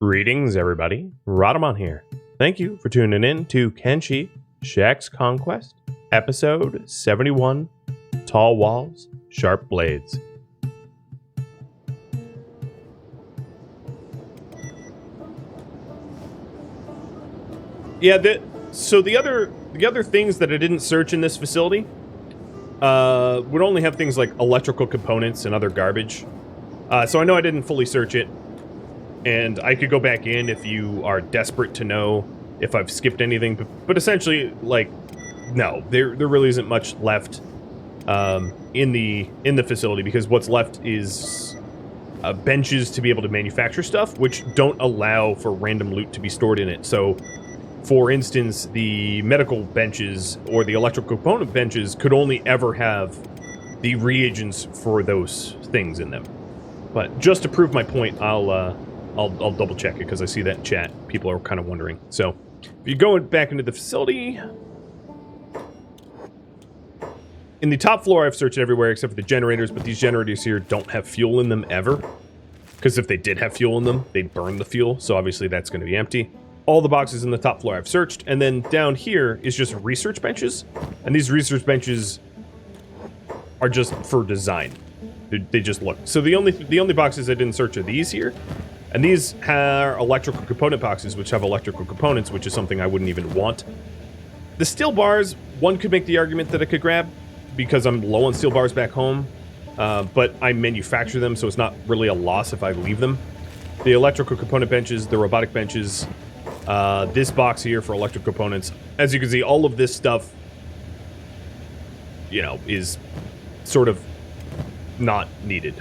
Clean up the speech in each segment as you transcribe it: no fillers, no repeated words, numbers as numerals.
Greetings, everybody. Rhadamant here. Thank you for tuning in to Kenshi Shek's Conquest, episode 71, Tall Walls, Sharp Blades. Yeah, so the other things that I didn't search in this facility would only have things like electrical components and other garbage. So I know I didn't fully search it. And I could go back in if you are desperate to know if I've skipped anything. But essentially, like, no, there really isn't much left in the facility, because what's left is benches to be able to manufacture stuff, which don't allow for random loot to be stored in it. So, for instance, the medical benches or the electrical component benches could only ever have the reagents for those things in them. But just to prove my point, I'll double check it, because I see that in chat. People are kind of wondering. So, if you go back into the facility, in the top floor, I've searched everywhere except for the generators, but these generators here don't have fuel in them ever. Because if they did have fuel in them, they'd burn the fuel, so obviously that's going to be empty. All the boxes in the top floor I've searched, and then down here is just research benches, and these research benches are just for design. They just look. So the only boxes I didn't search are these here. And these are electrical component boxes, which have electrical components, which is something I wouldn't even want. The steel bars, one could make the argument that I could grab, because I'm low on steel bars back home. But I manufacture them, so it's not really a loss if I leave them. The electrical component benches, the robotic benches, this box here for electric components. As you can see, all of this stuff, you know, is sort of not needed.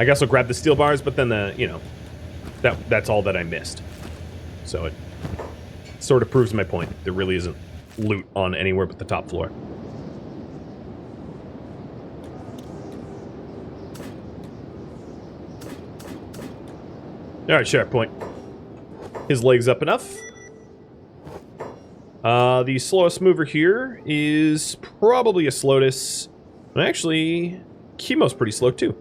I guess I'll grab the steel bars, but then that's all that I missed. So it sort of proves my point. There really isn't loot on anywhere but the top floor. Alright, Sheriff Point. His leg's up enough. The slowest mover here is probably a Slotus. And actually, Chemo's pretty slow too,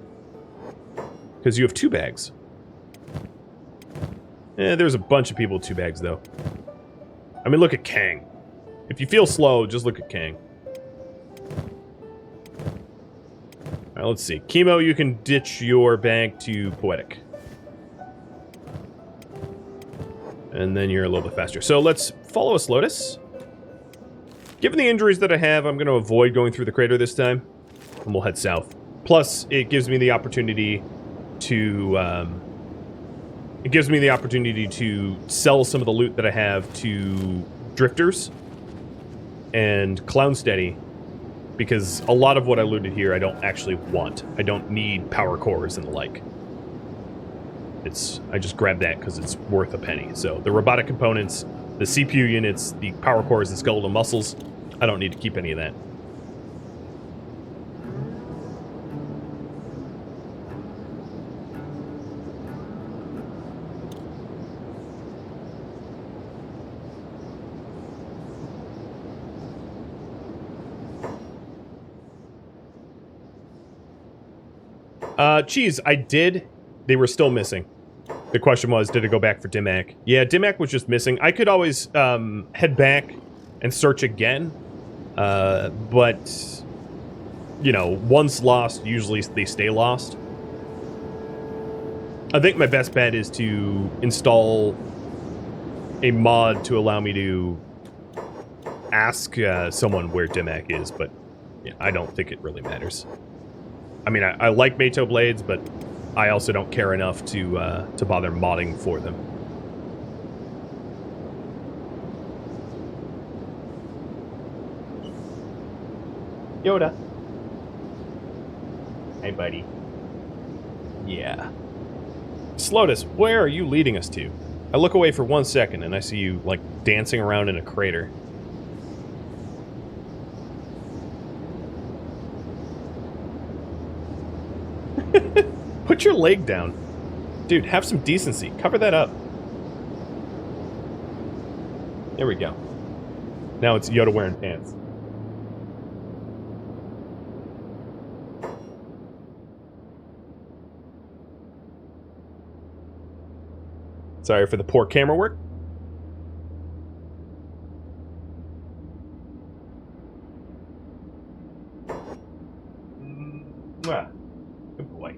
because you have 2 bags. There's a bunch of people with 2 bags, though. I mean, look at Kang. If you feel slow, just look at Kang. Alright, let's see. Chemo, you can ditch your bag to Poetic. And then you're a little bit faster. So let's follow a Slotus. Given the injuries that I have, I'm going to avoid going through the crater this time. And we'll head south. Plus, it gives me the opportunity to sell some of the loot that I have to drifters and Clownsteady, because a lot of what I looted here I don't actually want. I don't need power cores and the like. I just grabbed that because it's worth a penny. So the robotic components, the CPU units, the power cores, the skeletal muscles, I don't need to keep any of that. Cheese, I did. They were still missing. The question was, did it go back for Dimac? Yeah, Dimac was just missing. I could always head back and search again. But, you know, once lost, usually they stay lost. I think my best bet is to install a mod to allow me to ask someone where Dimac is, but yeah, I don't think it really matters. I mean, I like Mato blades, but I also don't care enough to bother modding for them. Yoda. Hey, buddy. Yeah. Slotus, where are you leading us to? I look away for 1 second and I see you, like, dancing around in a crater. Put your leg down. Dude, have some decency. Cover that up. There we go. Now it's Yoda wearing pants. Sorry for the poor camera work. Mwah. Good boy.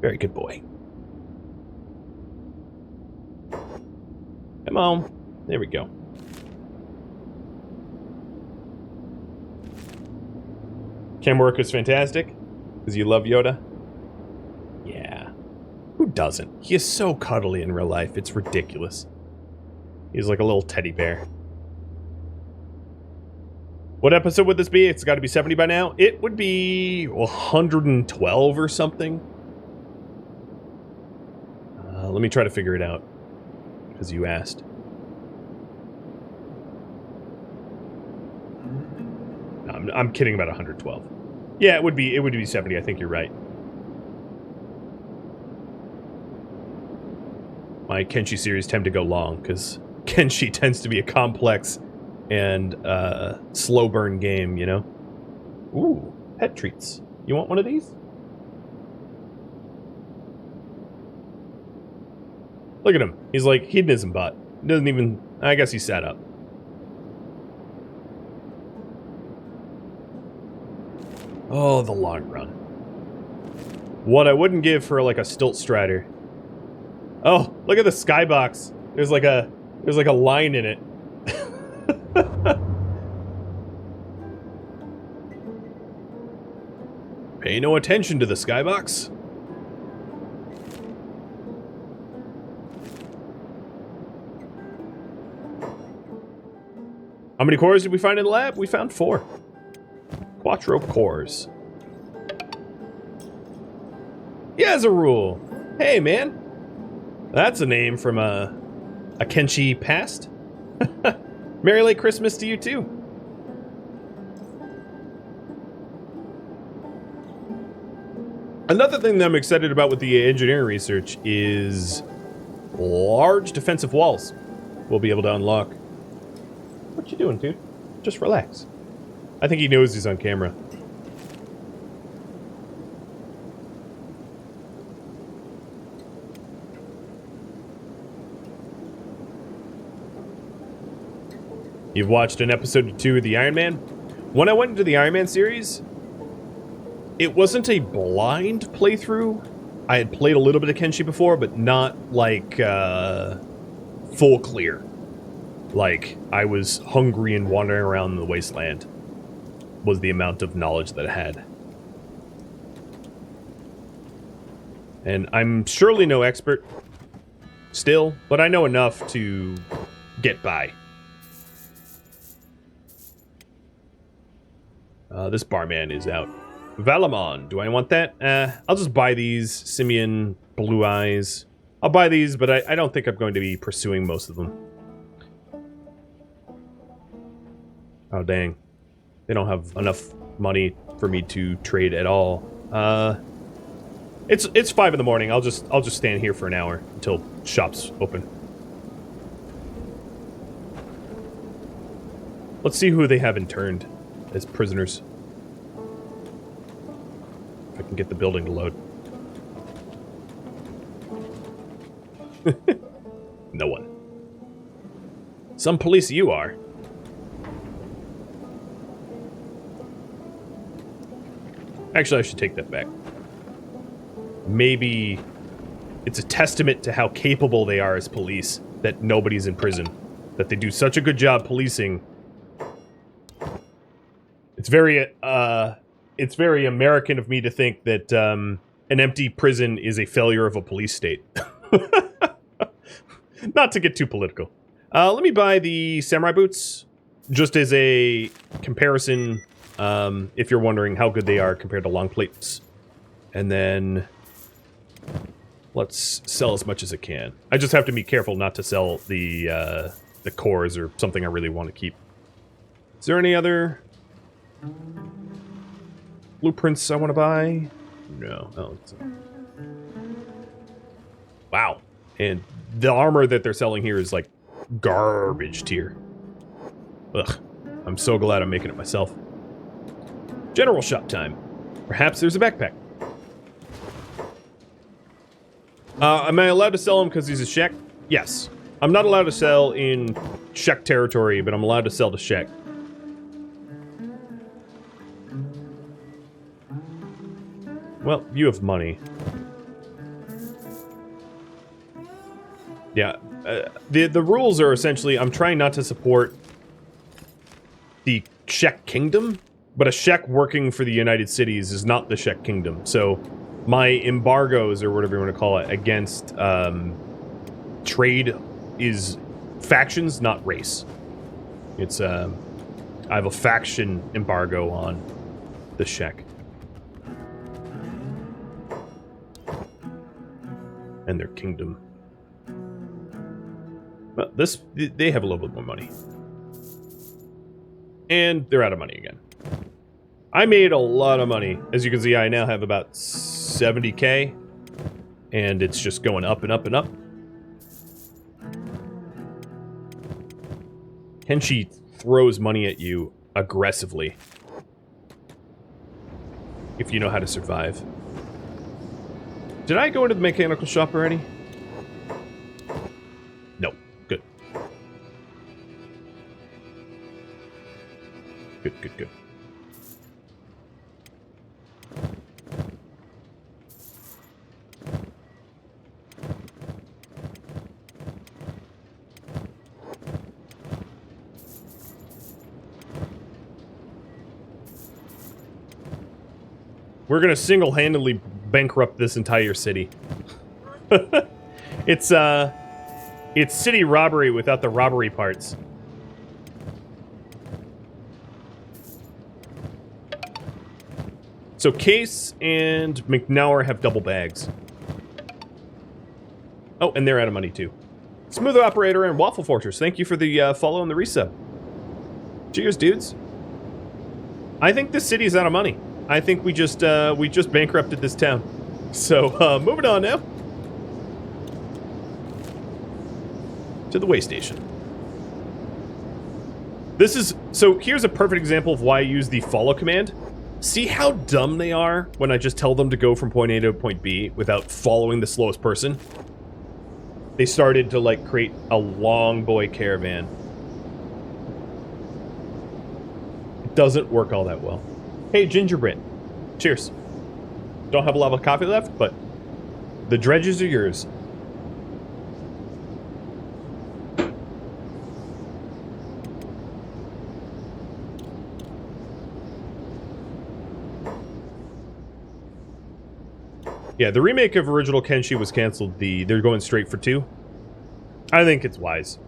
Very good boy. Come on. There we go. Camera work is fantastic. Because you love Yoda? Yeah. Who doesn't? He is so cuddly in real life. It's ridiculous. He's like a little teddy bear. What episode would this be? It's got to be 70 by now. It would be 112 or something. Let me try to figure it out. Because you asked. No, I'm kidding about 112. Yeah, it would be 70. I think you're right. My Kenshi series tend to go long because Kenshi tends to be a complex and slow burn game, you know? Ooh, pet treats. You want one of these? Look at him. He's like hedonism bot. Doesn't even... I guess he sat up. Oh, the long run. What I wouldn't give for like a stilt strider. Oh, look at the skybox. There's like a line in it. Pay no attention to the skybox. How many cores did we find in the lab? We found 4. Quattro cores. Yeah, as a rule. Hey, man. That's a name from a Kenshi past. Merry late Christmas to you, too. Another thing that I'm excited about with the engineering research is large defensive walls we'll be able to unlock. What you doing, dude? Just relax. I think he knows he's on camera. You've watched an episode or 2 of the Iron Man? When I went into the Iron Man series, it wasn't a blind playthrough. I had played a little bit of Kenshi before, but not like full clear. Like, I was hungry and wandering around the wasteland was the amount of knowledge that I had. And I'm surely no expert still, but I know enough to get by. This barman is out. Valamon, do I want that? I'll just buy these. Simian, Blue Eyes. I'll buy these, but I don't think I'm going to be pursuing most of them. Oh, dang. They don't have enough money for me to trade at all. It's 5 in the morning. I'll just stand here for an hour until shops open. Let's see who they have interned as prisoners. If I can get the building to load. No one. Some police you are. Actually, I should take that back. Maybe it's a testament to how capable they are as police that nobody's in prison. That they do such a good job policing. It's very American of me to think that an empty prison is a failure of a police state. Not to get too political. Let me buy the samurai boots, just as a comparison, if you're wondering how good they are compared to long plates. And then let's sell as much as I can. I just have to be careful not to sell the cores or something I really want to keep. Is there any other blueprints I want to buy? No. Oh, wow. And the armor that they're selling here is like garbage tier. Ugh. I'm so glad I'm making it myself. General shop time. Perhaps there's a backpack. Am I allowed to sell him because he's a Shek? Yes. I'm not allowed to sell in Shek territory, but I'm allowed to sell to Shek. Well, you have money. Yeah. The rules are essentially, I'm trying not to support the Shek Kingdom, but a Shek working for the United Cities is not the Shek Kingdom. So my embargoes, or whatever you want to call it, against trade is factions, not race. It's, I have a faction embargo on the Shek. And their kingdom. Well, they have a little bit more money. And they're out of money again. I made a lot of money. As you can see, I now have about 70k. And it's just going up and up and up. Kenshi throws money at you aggressively. If you know how to survive. Did I go into the mechanical shop already? No. Good. Good, good, good. We're gonna single-handedly bankrupt this entire city. It's city robbery without the robbery parts. So Case and McNauer have double bags. Oh, and they're out of money too. Smooth Operator and Waffle Fortress, thank you for the follow and the resub. Cheers, dudes. I think this city is out of money. I think we just bankrupted this town. So, moving on now. To the way station. So here's a perfect example of why I use the follow command. See how dumb they are when I just tell them to go from point A to point B without following the slowest person? They started to, like, create a long boy caravan. It doesn't work all that well. Hey, Gingerbread. Cheers. Don't have a lot of coffee left, but the dredges are yours. Yeah, the remake of original Kenshi was canceled. They're going straight for 2. I think it's wise.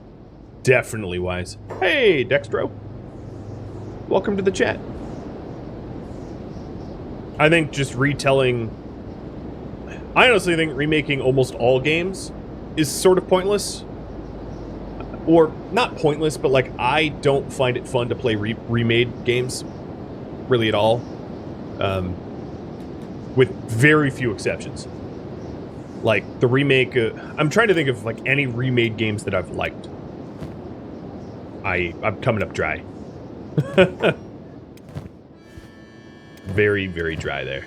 Definitely wise. Hey, Dextro. Welcome to the chat. I think just retelling... I honestly think remaking almost all games is sort of pointless. Or, not pointless, but, like, I don't find it fun to play remade games. Really at all. With very few exceptions. Like, the remake... I'm trying to think of, like, any remade games that I've liked. I'm coming up dry. Very, very dry there.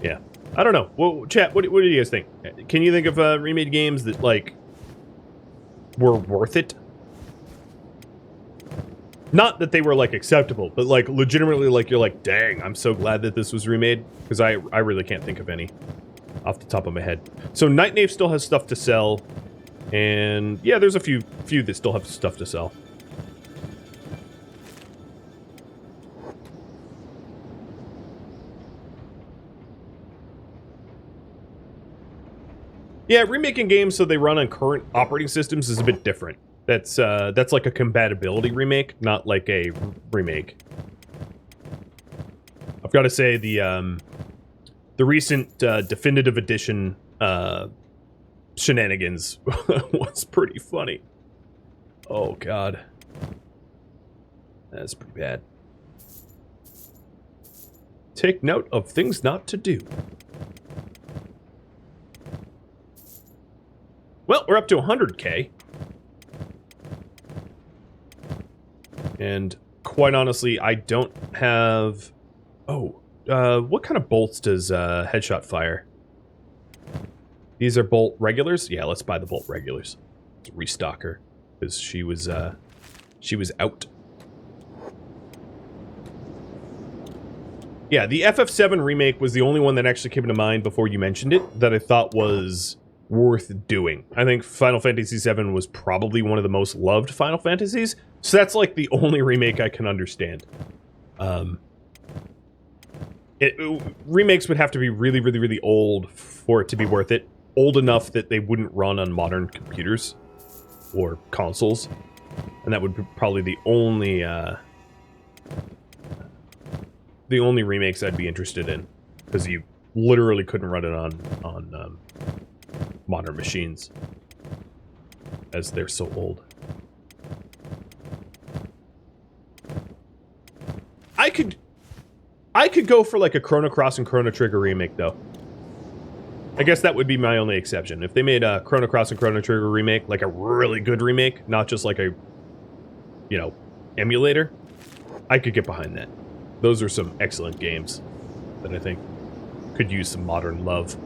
Yeah. I don't know. Well, chat, what do you guys think? Can you think of remade games that, like, were worth it? Not that they were, like, acceptable, but, like, legitimately, like, you're like, dang, I'm so glad that this was remade. Because I really can't think of any off the top of my head. So Night Knave still has stuff to sell. And, yeah, there's a few that still have stuff to sell. Yeah, remaking games so they run on current operating systems is a bit different. That's like a compatibility remake, not like a remake. I've got to say the recent definitive edition shenanigans was pretty funny. Oh god, that's pretty bad. Take note of things not to do. Well, we're up to 100k. And quite honestly, I don't have... Oh, what kind of bolts does Headshot fire? These are bolt regulars? Yeah, let's buy the bolt regulars. Let's restock her, because she was out. Yeah, the FF7 remake was the only one that actually came to mind before you mentioned it that I thought was worth doing. I think Final Fantasy VII was probably one of the most loved Final Fantasies, so that's like the only remake I can understand. Remakes would have to be really, really, really old for it to be worth it. Old enough that they wouldn't run on modern computers or consoles, and that would be probably the only remakes I'd be interested in, because you literally couldn't run it on modern machines, as they're so old. I could go for like a Chrono Cross and Chrono Trigger remake, though. I guess that would be my only exception. If they made a Chrono Cross and Chrono Trigger remake, like a really good remake, not just like a, you know, emulator, I could get behind that. Those are some excellent games that I think could use some modern love.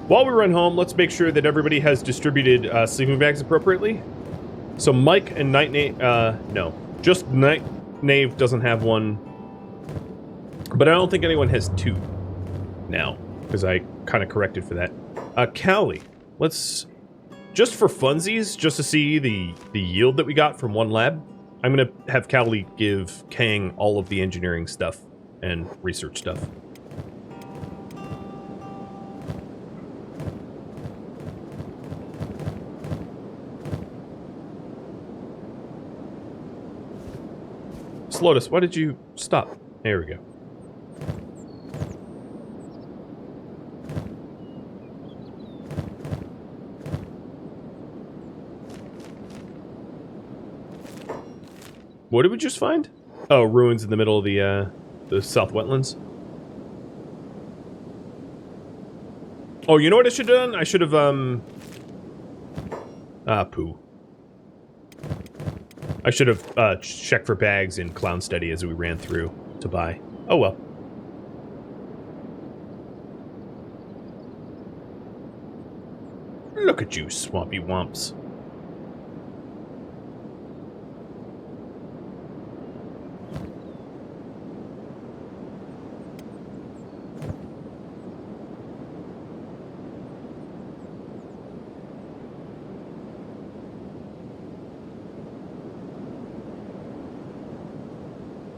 While we run home, let's make sure that everybody has distributed sleeping bags appropriately. So Mike and Night Knave, no, just Night Knave doesn't have one, but I don't think anyone has two now, because I kind of corrected for that. Cowley, let's, just for funsies, just to see the yield that we got from one lab, I'm going to have Cowley give Kang all of the engineering stuff and research stuff. Lotus, why did you stop? There we go. What did we just find? Oh, ruins in the middle of the South Wetlands. Oh, you know what I should have done? I should have, poo. I should have checked for bags in Clown Steady as we ran through to buy. Oh well. Look at you, swampy womps.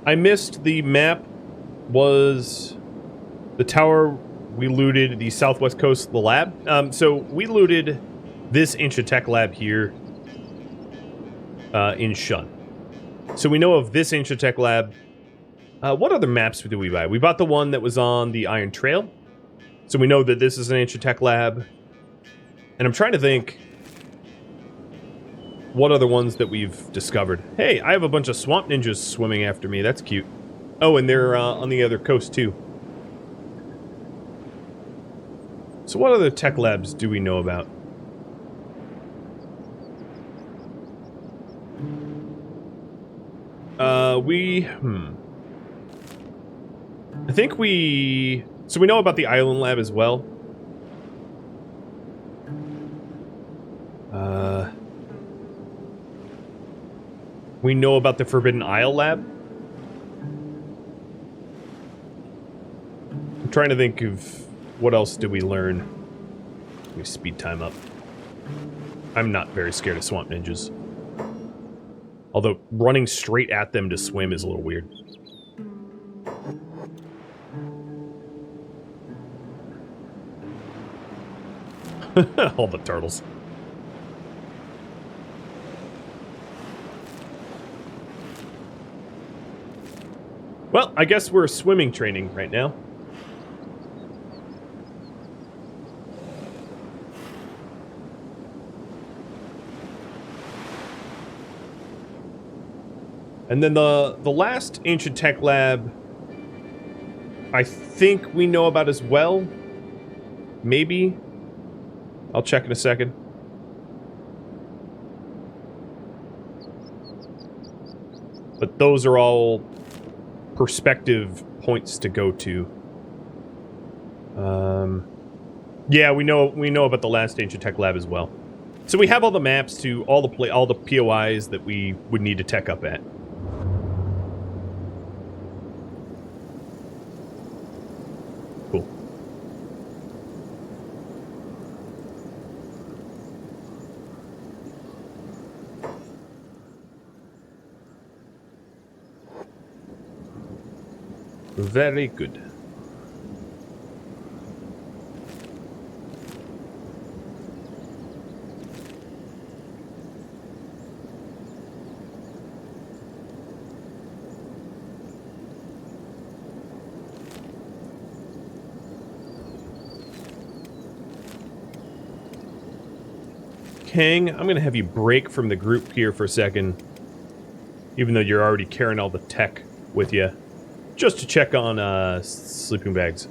I missed the map. Was the tower we looted the southwest coast of the lab? So we looted this Inch of Tech lab here in Shun. So we know of this Inch of Tech lab. What other maps did we buy? We bought the one that was on the Iron Trail. So we know that this is an Inch of Tech lab. And I'm trying to think what other ones that we've discovered. Hey, I have a bunch of swamp ninjas swimming after me. That's cute. Oh, and they're on the other coast, too. So what other tech labs do we know about? I think we... So we know about the Island Lab as well. We know about the Forbidden Isle Lab. I'm trying to think of what else did we learn. Let me speed time up. I'm not very scared of swamp ninjas. Although running straight at them to swim is a little weird. All the turtles. Well, I guess we're swimming training right now. And then the last ancient tech lab, I think we know about as well. Maybe. I'll check in a second. But those are all perspective points to go to. Yeah, we know about the last ancient tech lab as well. So we have all the maps to all the POIs that we would need to tech up at. Cool. Very good. King, I'm going to have you break from the group here for a second, even though you're already carrying all the tech with you, just to check on sleeping bags.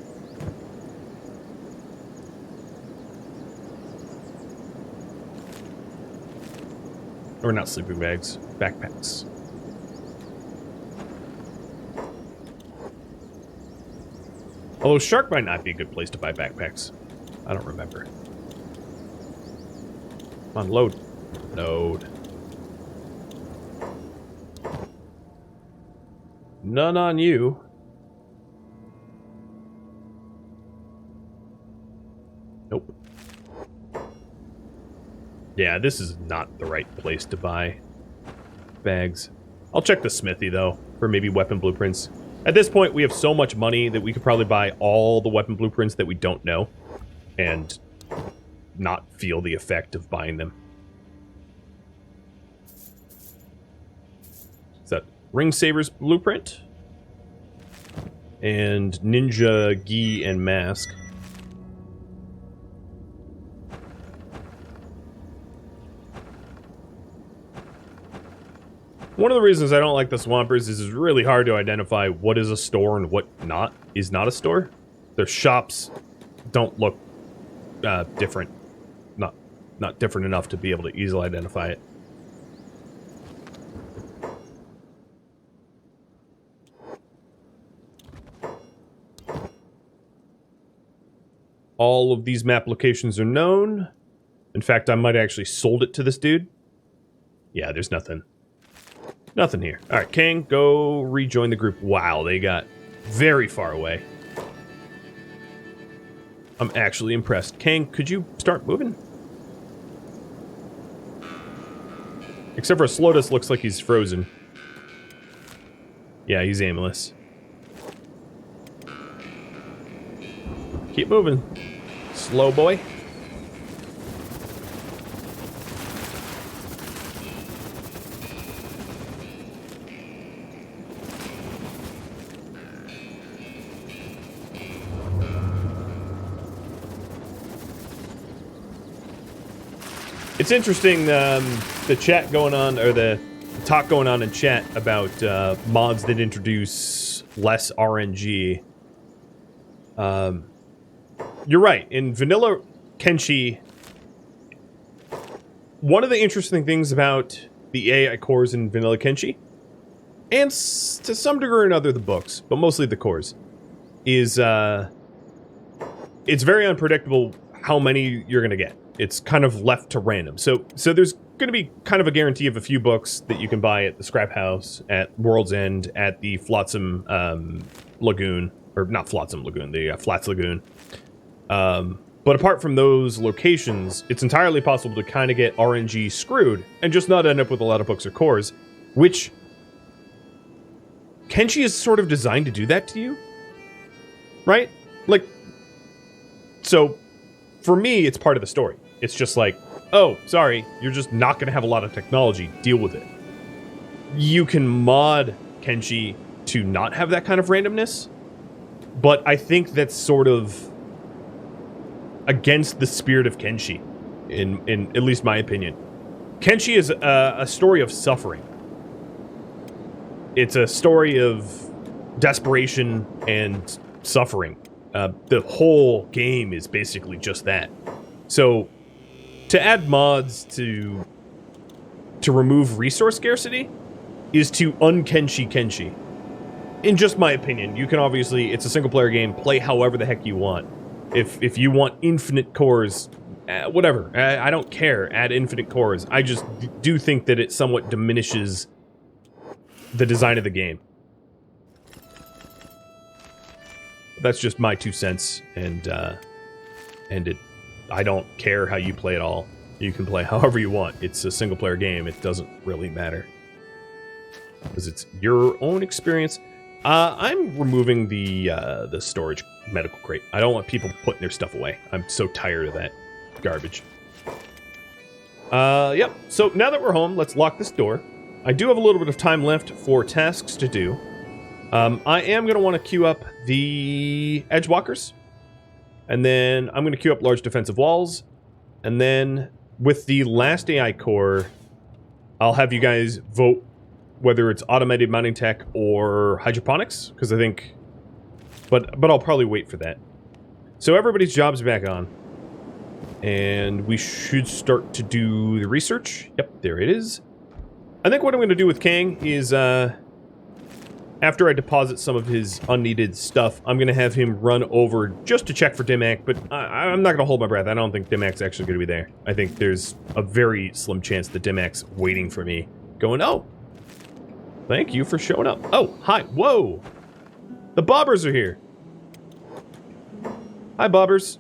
Or not sleeping bags, backpacks. Although Shark might not be a good place to buy backpacks. I don't remember. Come on, load. Load. None on you. Nope. Yeah, this is not the right place to buy bags. I'll check the smithy, though, for maybe weapon blueprints. At this point, we have so much money that we could probably buy all the weapon blueprints that we don't know. And not feel the effect of buying them. Is that Ring Saber's blueprint? And Ninja Gi and Mask. One of the reasons I don't like the Swampers is it's really hard to identify what is a store and what is not a store. Their shops don't look different. Not different enough to be able to easily identify it. All of these map locations are known. In fact, I might have actually sold it to this dude. Yeah, there's nothing. Nothing here. Alright, King, go rejoin the group. Wow, they got very far away. I'm actually impressed. King, could you start moving? Except for Slotus looks like he's frozen. Yeah, he's aimless. Keep moving. Slow boy. It's interesting, the chat going on, or the talk going on in chat about mods that introduce less RNG. You're right. In vanilla Kenshi, one of the interesting things about the AI cores in vanilla Kenshi, and to some degree or another the books, but mostly the cores, is it's very unpredictable how many you're going to get. It's kind of left to random. So there's going to be kind of a guarantee of a few books that you can buy at the Scrap House, at World's End, at the Flotsam Lagoon, or not Flotsam Lagoon, the Flats Lagoon. But apart from those locations, it's entirely possible to kind of get RNG screwed and just not end up with a lot of books or cores, which Kenshi is sort of designed to do that to you, right? Like, so for me, it's part of the story. It's just like, oh, sorry, you're just not going to have a lot of technology. Deal with it. You can mod Kenshi to not have that kind of randomness, but I think that's sort of against the spirit of Kenshi, in at least my opinion. Kenshi is a story of suffering. it's a story of desperation and suffering. The whole game is basically just that. So, to add mods to remove resource scarcity is to un-Kenshi Kenshi. In just my opinion, you can obviously, it's a single-player game, play however the heck you want. If you want infinite cores, whatever, I don't care, add infinite cores. I just do think that it somewhat diminishes the design of the game. That's just my 2 cents, and I don't care how you play it all. You can play however you want. It's a single-player game. It doesn't really matter. Because it's your own experience. I'm removing the storage medical crate. I don't want people putting their stuff away. I'm so tired of that garbage. Yep. So now that we're home, let's lock this door. I do have a little bit of time left for tasks to do. I am going to want to queue up the Edgewalkers. And then I'm going to queue up large defensive walls. And then with the last AI core, I'll have you guys vote whether it's automated mounting tech or hydroponics, because I think... But I'll probably wait for that. So everybody's job's back on. And we should start to do the research. Yep, there it is. I think what I'm going to do with Kang is, after I deposit some of his unneeded stuff, I'm going to have him run over just to check for Dimac, but I'm not going to hold my breath. I don't think Dimac's actually going to be there. I think there's a very slim chance that Dimac's waiting for me, going, oh, thank you for showing up. Oh, hi, whoa. The Bobbers are here. Hi, Bobbers.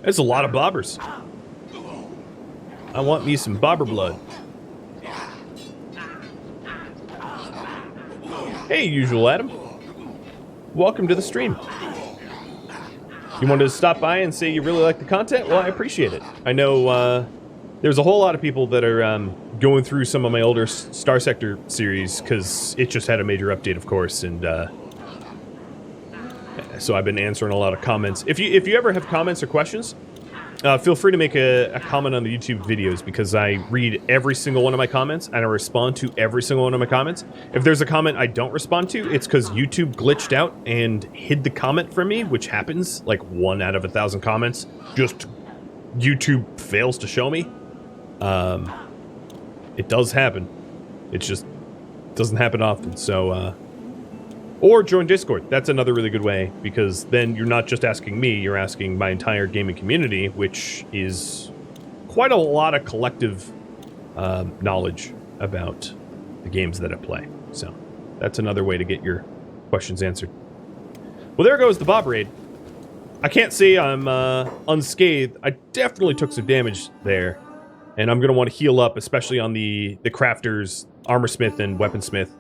There's a lot of Bobbers. I want me some Bobber blood. Hey, usual Adam. Welcome to the stream. You wanted to stop by and say you really like the content? Well, I appreciate it. I know there's a whole lot of people that are going through some of my older Star Sector series because it just had a major update, of course, and so I've been answering a lot of comments. If you ever have comments or questions, feel free to make a comment on the YouTube videos, because I read every single one of my comments and I respond to every single one of my comments. If there's a comment I don't respond to, it's because YouTube glitched out and hid the comment from me, which happens like 1 out of 1,000 comments. Just YouTube fails to show me. It does happen. It just doesn't happen often. So, or join Discord. That's another really good way, because then you're not just asking me, you're asking my entire gaming community, which is quite a lot of collective knowledge about the games that I play. So that's another way to get your questions answered. Well, there goes the Bob raid. I can't say I'm unscathed. I definitely took some damage there, and I'm going to want to heal up, especially on the crafters, armorsmith and weaponsmith.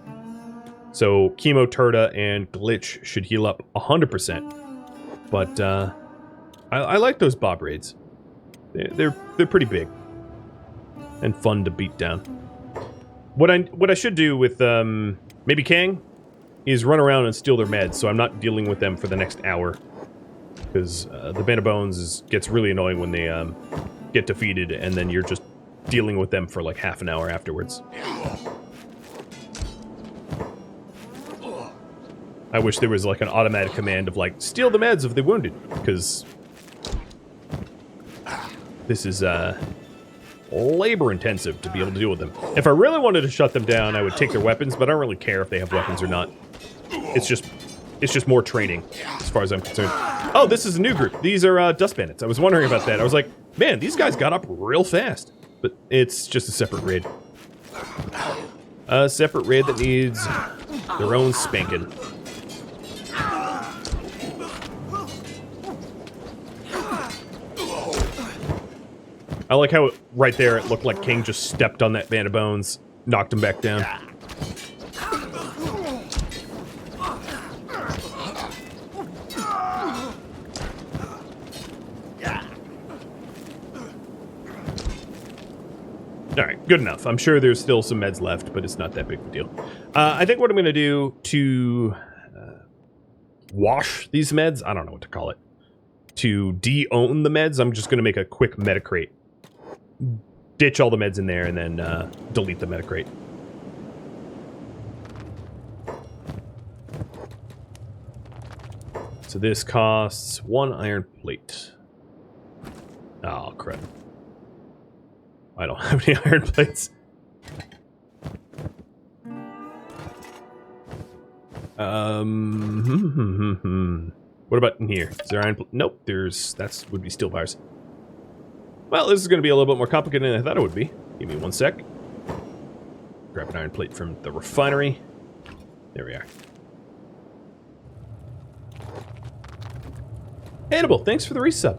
So Chemo, Tora, and Glitch should heal up 100%. But I like those Bob raids. They're pretty big and fun to beat down. What I should do with maybe Kang is run around and steal their meds, so I'm not dealing with them for the next hour. Because the Band of Bones gets really annoying when they get defeated, and then you're just dealing with them for like half an hour afterwards. I wish there was like an automatic command of like, steal the meds of the wounded, because this is labor intensive to be able to deal with them. If I really wanted to shut them down, I would take their weapons, but I don't really care if they have weapons or not. It's just more training, as far as I'm concerned. Oh, this is a new group. These are Dust Bandits. I was wondering about that. I was like, man, these guys got up real fast. But it's just a separate raid. A separate raid that needs their own spanking. I like how right there it looked like King just stepped on that Band of Bones, knocked him back down. Alright, good enough. I'm sure there's still some meds left, but it's not that big of a deal. I think what I'm going to do to wash these meds, I don't know what to call it, to de-own the meds, I'm just going to make a quick metacrate. Ditch all the meds in there and then delete the metacrate. So this costs 1 iron plate. Oh, crap. I don't have any iron plates. What about in here? Is there iron? Nope. That would be steel bars. Well, this is going to be a little bit more complicated than I thought it would be. Give me 1 sec. Grab an iron plate from the refinery. There we are. Hannibal, thanks for the resub.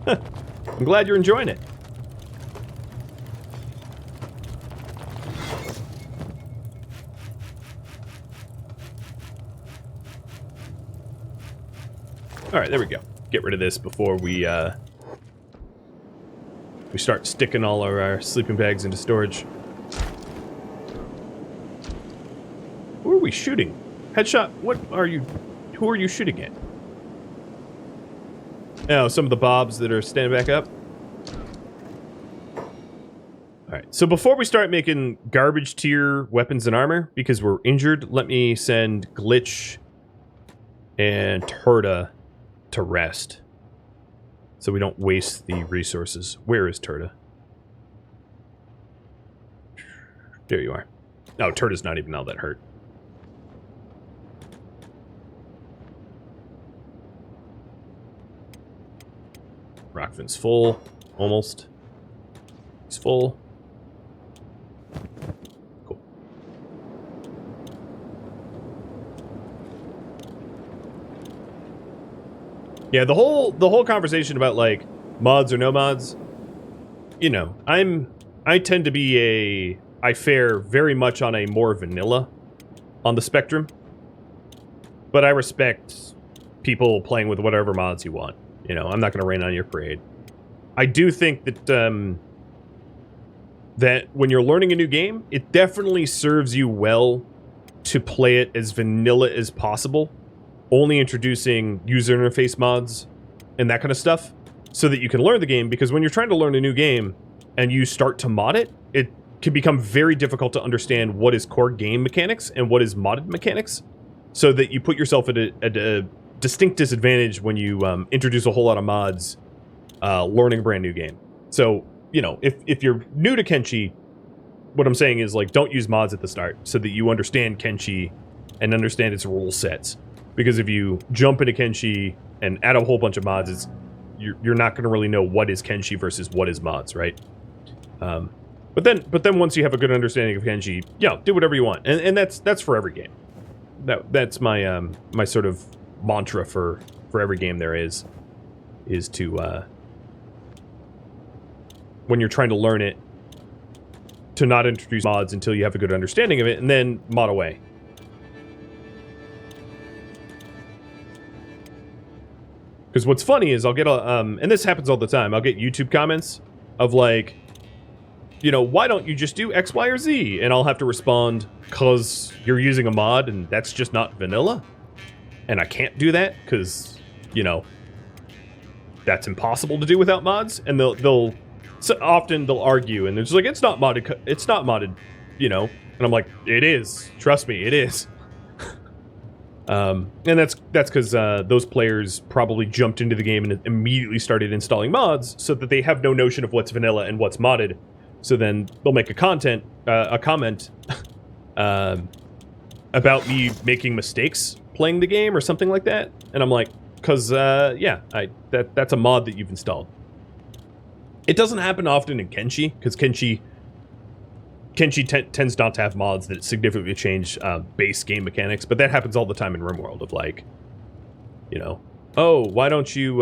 I'm glad you're enjoying it. Alright, there we go. Get rid of this before we start sticking all of our sleeping bags into storage. Who are we shooting? Headshot, who are you shooting at? Oh, some of the bobs that are standing back up. Alright, so before we start making garbage tier weapons and armor, because we're injured, let me send Glitch and Tora to rest. So we don't waste the resources. Where is Tora? There you are. No, Turta's not even all that hurt. Rockfin's full. Almost. He's full. Cool. Yeah, the whole conversation about, like, mods or no mods, you know, I tend to be I fare very much on a more vanilla on the spectrum. But I respect people playing with whatever mods you want. You know, I'm not going to rain on your parade. I do think that, that when you're learning a new game, it definitely serves you well to play it as vanilla as possible. Only introducing user interface mods and that kind of stuff so that you can learn the game, because when you're trying to learn a new game and you start to mod it, it can become very difficult to understand what is core game mechanics and what is modded mechanics, so that you put yourself at a distinct disadvantage when you introduce a whole lot of mods learning a brand new game. So, you know, if you're new to Kenshi, what I'm saying is, like, don't use mods at the start so that you understand Kenshi and understand its rule sets. Because if you jump into Kenshi and add a whole bunch of mods, you're not going to really know what is Kenshi versus what is mods, right? But then once you have a good understanding of Kenshi, yeah, do whatever you want, and that's for every game. That's my my sort of mantra for every game there is to when you're trying to learn it, to not introduce mods until you have a good understanding of it, and then mod away. Because what's funny is I'll get a, and this happens all the time, I'll get YouTube comments of, like, you know, why don't you just do X, Y, or Z? And I'll have to respond, because you're using a mod and that's just not vanilla. And I can't do that because, you know, that's impossible to do without mods. And they'll so often they'll argue and they're just like, it's not modded, you know. And I'm like, it is. Trust me, it is. And that's because those players probably jumped into the game and immediately started installing mods so that they have no notion of what's vanilla and what's modded. So then they'll make a comment about me making mistakes playing the game or something like that. And I'm like, because, yeah, that's a mod that you've installed. It doesn't happen often in Kenshi, because Kenshi tends not to have mods that significantly change base game mechanics, but that happens all the time in RimWorld of, like, you know, oh, why don't you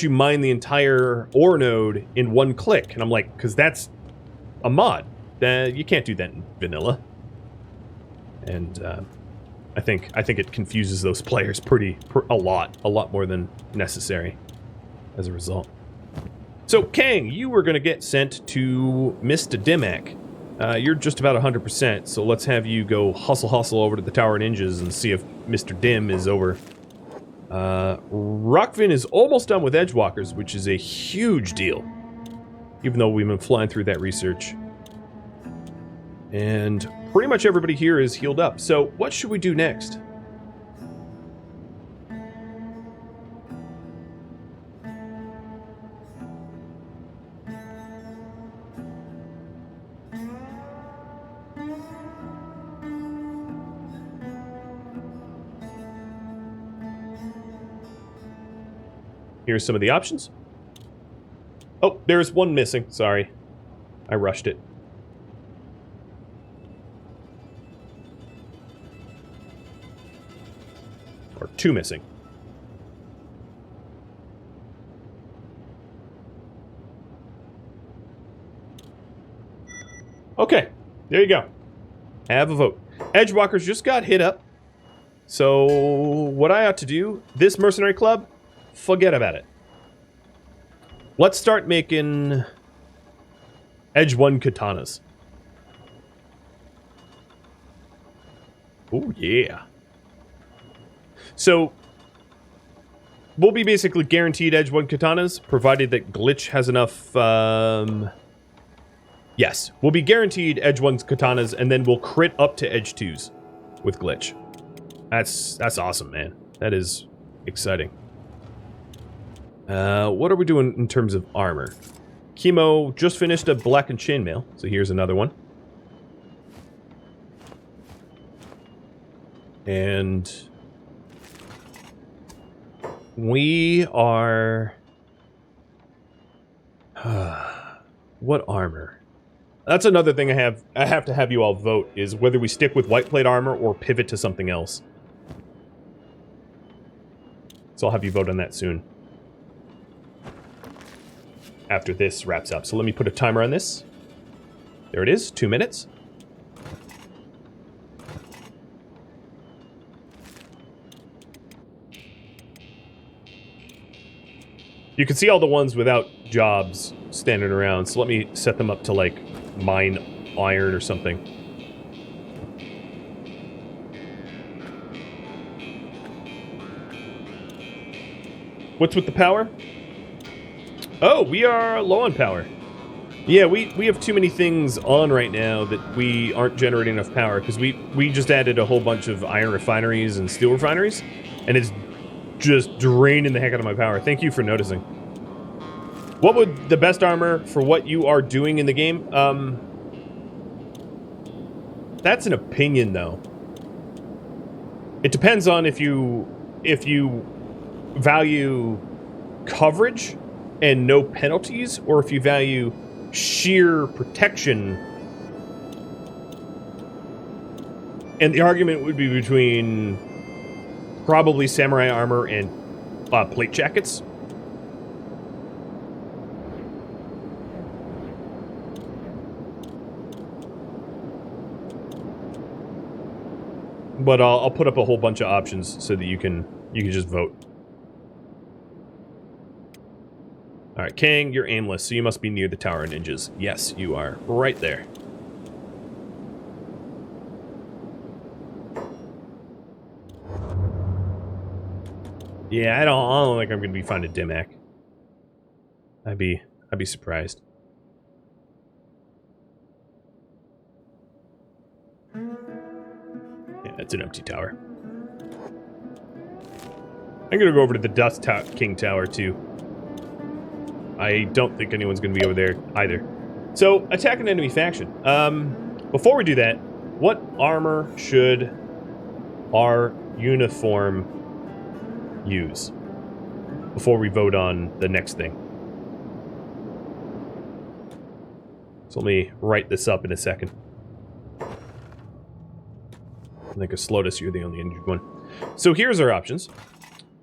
mine the entire ore node in one click? And I'm like, because that's a mod. You can't do that in vanilla. And I think it confuses those players a lot more than necessary as a result. So, Kang, you were going to get sent to Mr. Dimak. You're just about 100%, so let's have you go hustle over to the Tower Ninjas and see if Mr. Dim is over. Rockfin is almost done with Edgewalkers, which is a huge deal, even though we've been flying through that research. And pretty much everybody here is healed up, so what should we do next? here's some of the options. Oh, there's one missing. Sorry. I rushed it. Or two missing. Okay, there you go. Have a vote. Edgewalkers just got hit up. So, what I ought to do, this mercenary club, forget about it. Let's start making Edge 1 katanas. Oh, yeah. So, we'll be basically guaranteed Edge 1 katanas, provided that Glitch has enough, Yes, we'll be guaranteed Edge 1's katanas, and then we'll crit up to Edge 2's with Glitch. That's awesome, man. That is exciting. What are we doing in terms of armor? Chemo just finished a blackened chainmail, so here's another one. And we are... what armor? That's another thing I have to have you all vote, is whether we stick with white plate armor or pivot to something else. So I'll have you vote on that soon. After this wraps up. So let me put a timer on this. There it is, 2 minutes. You can see all the ones without jobs standing around, so let me set them up to, like, mine iron or something. What's with the power? Oh, we are low on power. Yeah, we have too many things on right now that we aren't generating enough power, because we just added a whole bunch of iron refineries and steel refineries, and it's just draining the heck out of my power. Thank you for noticing. What would the best armor for what you are doing in the game? That's an opinion, though. It depends on if you value coverage and no penalties, or if you value sheer protection. And the argument would be between probably samurai armor and plate jackets. But I'll put up a whole bunch of options so that you can just vote. All right, Kang, you're aimless, so you must be near the Tower of Ninjas. Yes, you are. Right there. Yeah, I don't think I'm going to be finding Dimac. I'd be surprised. Yeah, it's an empty tower. I'm going to go over to the Dust King Tower, too. I don't think anyone's going to be over there either. So, attack an enemy faction. Before we do that, what armor should our uniform use before we vote on the next thing? So let me write this up in a second. I think Slotus, you're the only injured one. So here's our options.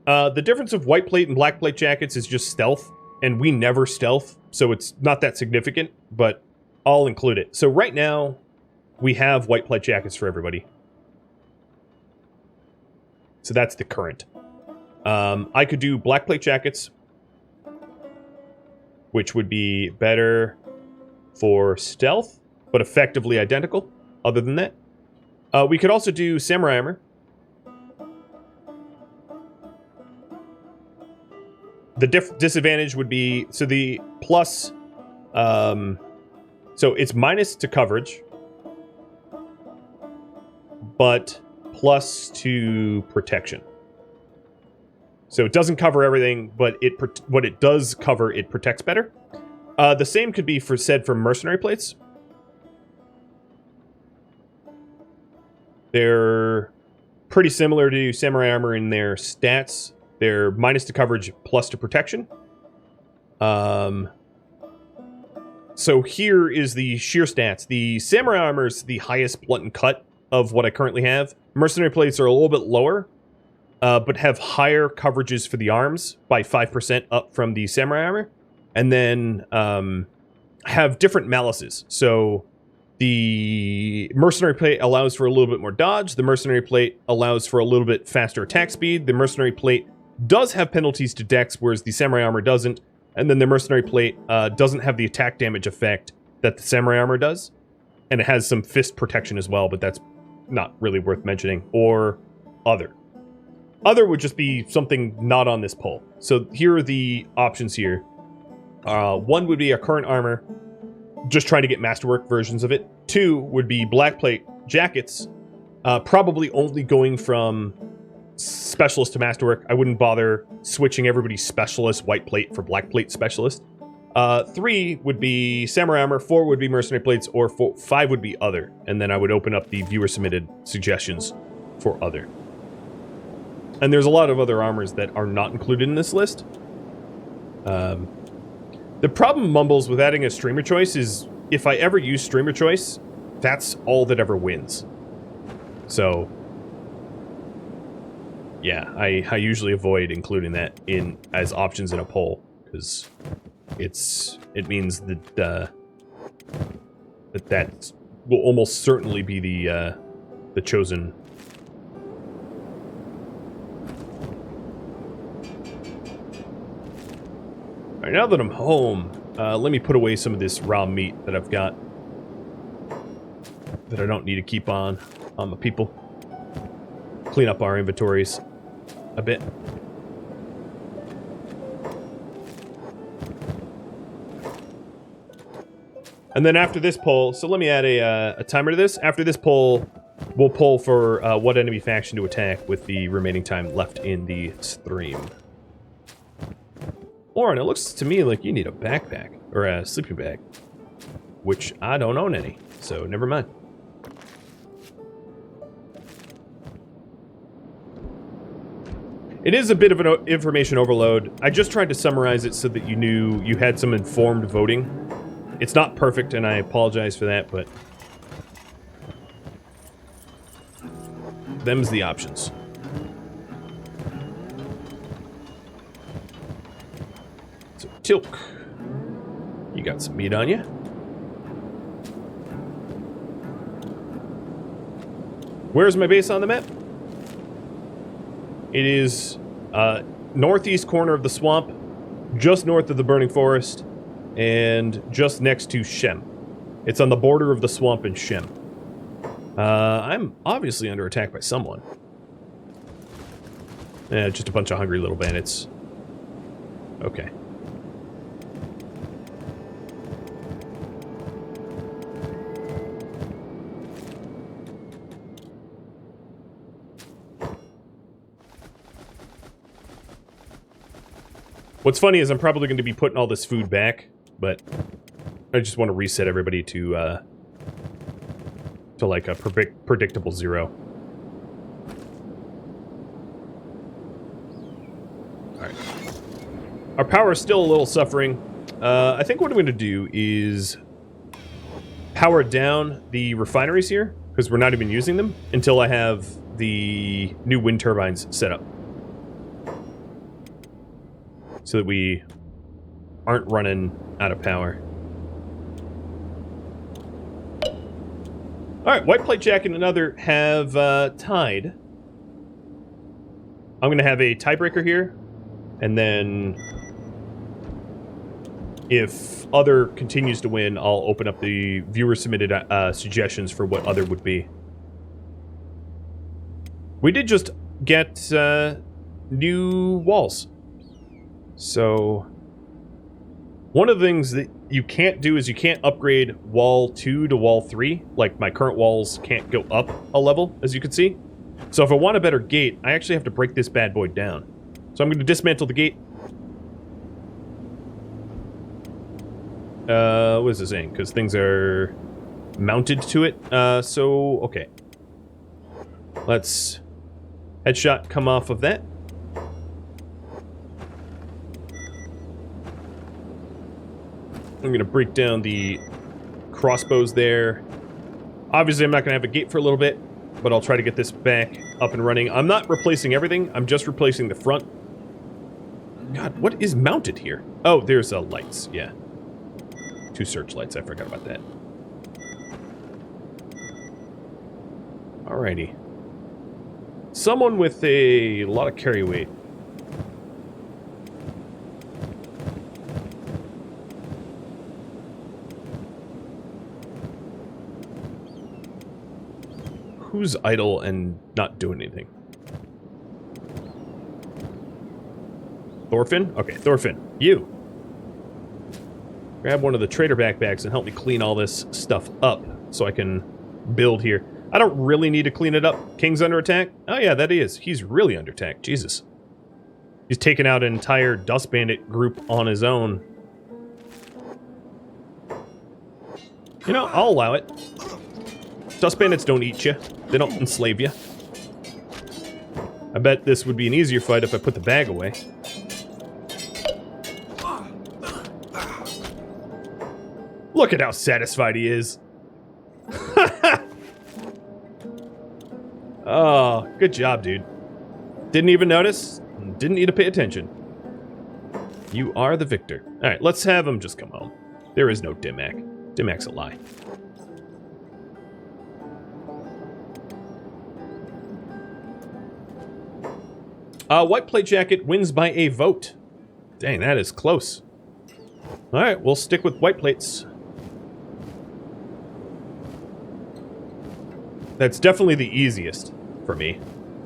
The difference of white plate and black plate jackets is just stealth. And we never stealth, so it's not that significant, but I'll include it. So right now, we have white plate jackets for everybody. So that's the current. I could do black plate jackets, which would be better for stealth, but effectively identical, other than that. We could also do samurai armor. The disadvantage would be, so the plus, so it's minus to coverage, but plus to protection. So it doesn't cover everything, but what it does cover, it protects better. The same could be said for mercenary plates. They're pretty similar to samurai armor in their stats. They're minus to coverage, plus to protection. So here is the sheer stats. The Samurai Armor is the highest blunt and cut of what I currently have. Mercenary Plates are a little bit lower, but have higher coverages for the arms by 5% up from the Samurai Armor. And then have different malices. So the Mercenary Plate allows for a little bit more dodge. The Mercenary Plate allows for a little bit faster attack speed. The Mercenary Plate does have penalties to dex, whereas the Samurai Armor doesn't. And then the Mercenary Plate doesn't have the attack damage effect that the Samurai Armor does. And it has some fist protection as well, but that's not really worth mentioning. Or other. Other would just be something not on this poll. So here are the options here. One would be a current armor, just trying to get masterwork versions of it. Two would be black plate jackets, probably only going from specialist to masterwork. I wouldn't bother switching everybody's specialist white plate for black plate specialist. Three would be samurai armor, four would be mercenary plates, or five would be other. And then I would open up the viewer submitted suggestions for other. And there's a lot of other armors that are not included in this list. The problem, Mumbles, with adding a streamer choice is if I ever use streamer choice, that's all that ever wins. So, yeah, I usually avoid including that in as options in a poll because it means that that will almost certainly be the chosen. All right, now that I'm home, let me put away some of this raw meat that I've got that I don't need to keep on my people. Clean up our inventories a bit. And then after this poll, so let me add a timer to this. After this poll, we'll poll for what enemy faction to attack with the remaining time left in the stream. Lauren, it looks to me like you need a backpack, or a sleeping bag, which I don't own any, so never mind. It is a bit of an information overload. I just tried to summarize it so that you knew you had some informed voting. It's not perfect, and I apologize for that, but them's the options. So, Tilk, you got some meat on you. Where's my base on the map? It is northeast corner of the swamp, just north of the burning forest, and just next to Shem. It's on the border of the swamp and Shem. I'm obviously under attack by someone. Just a bunch of hungry little bandits. Okay. What's funny is I'm probably going to be putting all this food back, but I just want to reset everybody to like a predictable 0. Alright. Our power is still a little suffering. I think what I'm going to do is power down the refineries here, because we're not even using them, until I have the new wind turbines set up. So that we aren't running out of power. Alright, White Plate Jack and another have tied. I'm going to have a tiebreaker here. And then if other continues to win, I'll open up the viewer-submitted suggestions for what other would be. We did just get new walls. So, one of the things that you can't do is you can't upgrade wall 2 to wall 3. Like, my current walls can't go up a level, as you can see. So if I want a better gate, I actually have to break this bad boy down. So I'm going to dismantle the gate. What is this saying? Because things are mounted to it. So, okay. Let's headshot come off of that. I'm going to break down the crossbows there. Obviously, I'm not going to have a gate for a little bit, but I'll try to get this back up and running. I'm not replacing everything. I'm just replacing the front. God, what is mounted here? Oh, there's lights. Yeah. 2 searchlights. I forgot about that. Alrighty. Someone with a lot of carry weight. Who's idle and not doing anything? Thorfinn? Okay, Thorfinn, you. Grab one of the trader backpacks and help me clean all this stuff up so I can build here. I don't really need to clean it up. King's under attack? Oh yeah, that he is. He's really under attack. Jesus. He's taken out an entire Dust Bandit group on his own. You know, I'll allow it. Dust Bandits don't eat you. They don't enslave you. I bet this would be an easier fight if I put the bag away. Look at how satisfied he is. Oh, good job, dude. Didn't even notice. Didn't need to pay attention. You are the victor. Alright, let's have him just come home. There is no Dimac. Dimac's a lie. White plate jacket wins by a vote. Dang, that is close. Alright, we'll stick with white plates. That's definitely the easiest for me,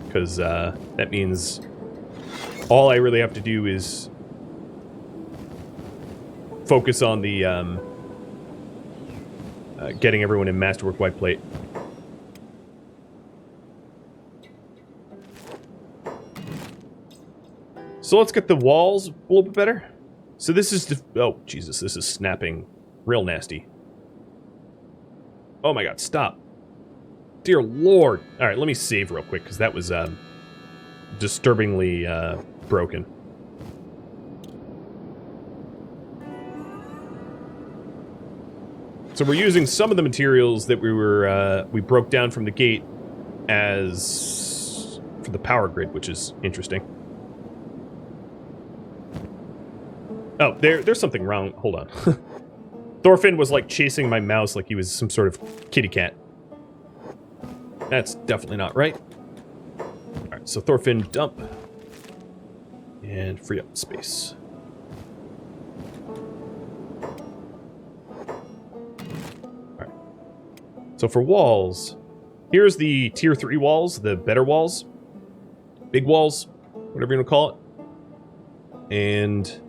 because that means all I really have to do is focus on the getting everyone in Masterwork white plate. So let's get the walls a little bit better. So this is oh, Jesus, this is snapping real nasty. Oh my god, stop. Dear Lord. Alright, let me save real quick, because that was disturbingly broken. So we're using some of the materials that we broke down from the gate as for the power grid, which is interesting. Oh, there's something wrong. Hold on. Thorfinn was like chasing my mouse like he was some sort of kitty cat. That's definitely not right. Alright, so Thorfinn dump. And free up space. Alright. So for walls, here's the tier 3 walls, the better walls. Big walls, whatever you want to call it. And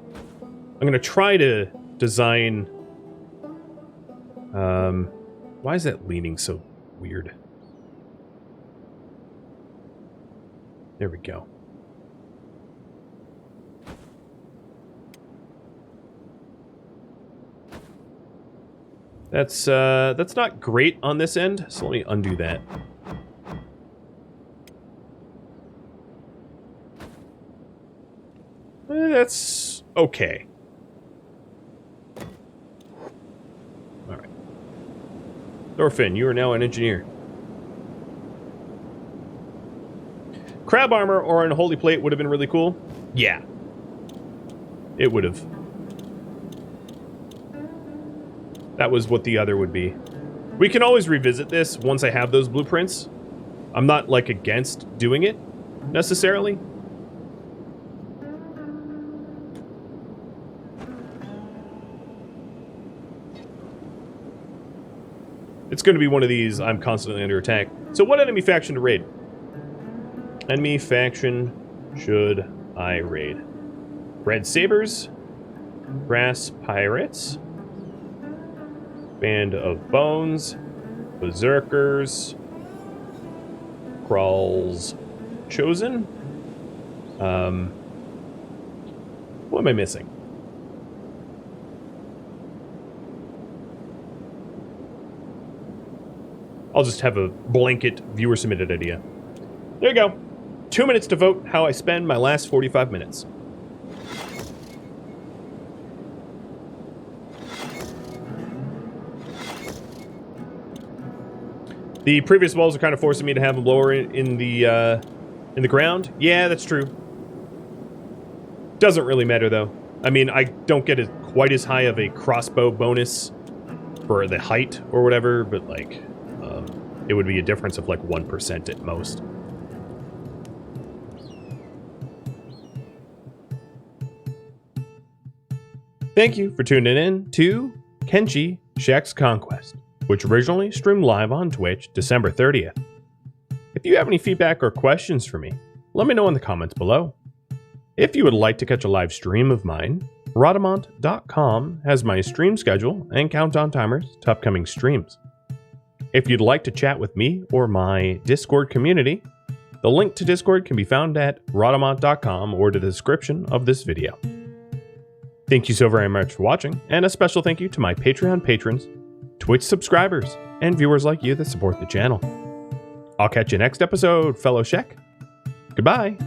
I'm going to try to design... why is that leaning so weird? There we go. That's not great on this end, so let me undo that. That's okay. Alright. Thorfinn, you are now an engineer. Crab armor or unholy plate would have been really cool. Yeah. It would have. That was what the other would be. We can always revisit this once I have those blueprints. I'm not, like, against doing it, necessarily. It's going to be one of these, I'm constantly under attack. So what enemy faction to raid? Enemy faction should I raid? Red Sabers, Brass Pirates, Band of Bones, Berserkers, Crawls Chosen. What am I missing? I'll just have a blanket viewer-submitted idea. There you go. 2 minutes to vote how I spend my last 45 minutes. The previous walls are kind of forcing me to have them lower in the ground. Yeah, that's true. Doesn't really matter, though. I mean, I don't get quite as high of a crossbow bonus for the height or whatever, but, like, it would be a difference of, like, 1% at most. Thank you for tuning in to Kenshi Shek's Conquest, which originally streamed live on Twitch December 30th. If you have any feedback or questions for me, let me know in the comments below. If you would like to catch a live stream of mine, Rhadamant.com has my stream schedule and countdown timers to upcoming streams. If you'd like to chat with me or my Discord community, the link to Discord can be found at Rhadamant.com or the description of this video. Thank you so very much for watching, and a special thank you to my Patreon patrons, Twitch subscribers, and viewers like you that support the channel. I'll catch you next episode, fellow Shek. Goodbye.